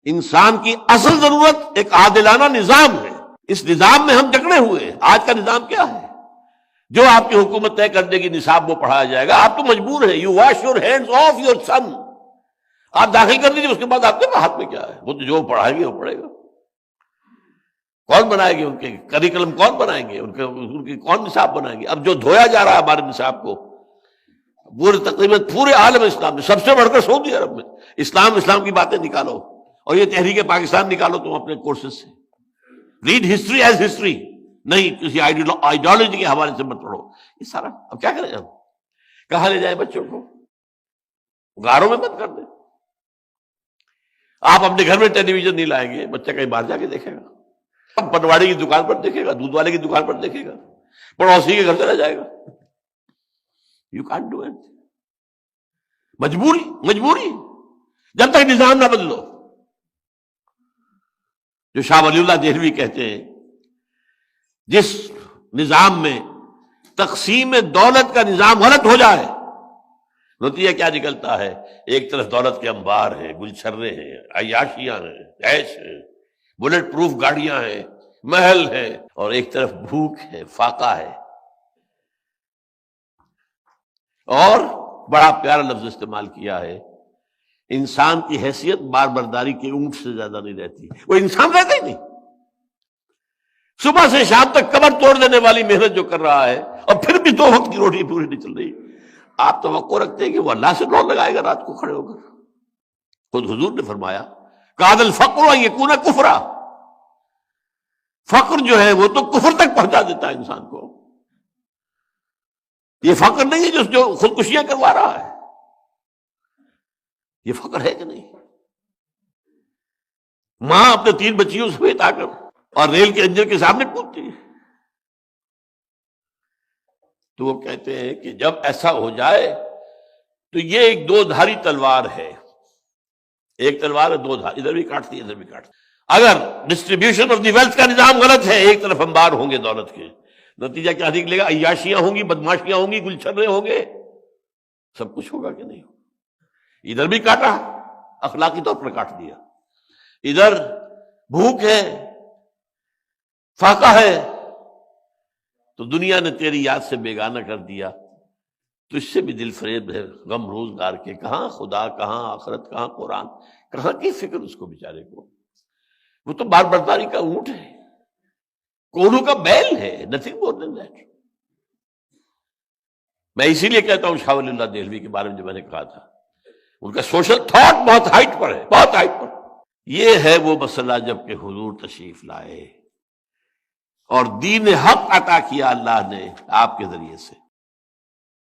انسان کی اصل ضرورت ایک عادلانہ نظام ہے. اس نظام میں ہم جکڑے ہوئے ہیں. آج کا نظام کیا ہے؟ جو آپ کی حکومت طے کر دے گی نصاب وہ پڑھایا جائے گا. آپ تو مجبور ہیں. You wash your hands of your son. آپ داخل کر دیجیے, اس کے بعد آپ کے ہاتھ میں کیا ہے؟ وہ تو جو پڑھائیں گے وہ پڑھے گا. کون بنائے گے ان کے کریکلم؟ کون بنائیں گے ان کے کون نصاب بنائیں گے؟ اب جو دھویا جا رہا ہے ہمارے نصاب کو پورے تقریباً پورے عالم اسلام میں, سب سے بڑھ کر سعودی عرب میں, اسلام کی باتیں نکالو اور یہ تحریک پاکستان نکالو تم اپنے کورسز سے. ریڈ ہسٹری ایز ہسٹری, نہیں کسی آئیڈیالوجی کے حوالے سے مت پڑھو. یہ سارا اب کیا کریں ہم؟ کہاں لے جائیں بچوں کو؟ غاروں میں بند کر دیں. آپ اپنے گھر میں ٹیلی ویژن نہیں لائیں گے, بچہ کہیں باہر جا کے دیکھے گا, پٹواڑی کی دکان پر دیکھے گا, دودھ والے کی دکان پر دیکھے گا, پڑوسی کے گھر چلا جائے گا. You can't do it. مجبوری جب تک نظام نہ بدلو. جو شاہ ولی اللہ دہلوی کہتے ہیں, جس نظام میں تقسیم دولت کا نظام غلط ہو جائے, نتیجہ کیا نکلتا ہے؟ ایک طرف دولت کے انبار ہیں, گلچھرے ہیں, عیاشیاں ہیں, عیش ہیں, بلٹ پروف گاڑیاں ہیں, محل ہیں, اور ایک طرف بھوک ہے, فاقہ ہے. اور بڑا پیارا لفظ استعمال کیا ہے, انسان کی حیثیت بار برداری کے اونٹ سے زیادہ نہیں رہتی. وہ انسان رہتا ہی نہیں. صبح سے شام تک کمر توڑ دینے والی محنت جو کر رہا ہے, اور پھر بھی 2 وقت کی روٹی پوری نہیں چل رہی. آپ توقع رکھتے ہیں کہ وہ اللہ سے دوڑ لگائے گا رات کو کھڑے ہو کر؟ خود حضور نے فرمایا کاد الفقر ان یکون کفرا. فقر جو ہے وہ تو کفر تک پہنچا دیتا ہے انسان کو. یہ فقر نہیں ہے جو خودکشیاں کروا رہا ہے. یہ فقر ہے کہ نہیں؟ ماں اپنے 3 بچیوں سمیت آ کر اور ریل کے انجن کے سامنے کودتی ہے. تو وہ کہتے ہیں کہ جب ایسا ہو جائے تو یہ ایک 2 دھاری تلوار ہے. ایک تلوار ہے 2 دھار, ادھر بھی کاٹتی ہے ادھر بھی کاٹتی. اگر ڈسٹریبیوشن آف دی ویلتھ کا نظام غلط ہے, ایک طرف انبار ہوں گے دولت کے, نتیجہ کیا نکلے گا؟ عیاشیاں ہوں گی, بدماشیاں ہوں گی, گلچھرے ہوں گے, سب کچھ ہوگا کہ نہیں؟ ادھر بھی کاٹا, اخلاقی طور پر کاٹ دیا. ادھر بھوک ہے, فاقہ ہے, تو دنیا نے تیری یاد سے بیگانہ کر دیا. تو اس سے بھی دل فریب ہے غم روزگار کے. کہاں خدا, کہاں آخرت, کہاں قرآن, کہاں کی فکر اس کو بیچارے کو؟ وہ تو بار برداری کا اونٹ ہے, کوڑوں کا بیل ہے, نتھنگ مور دین دیٹ. میں اسی لیے کہتا ہوں شاہ ولی اللہ دہلوی کے بارے میں جو میں نے کہا تھا, ان کا سوشل تھاٹ بہت ہائٹ پر ہے, بہت ہائٹ پر. یہ ہے وہ مسئلہ جب کہ حضور تشریف لائے اور دین حق عطا کیا اللہ نے آپ کے ذریعے سے.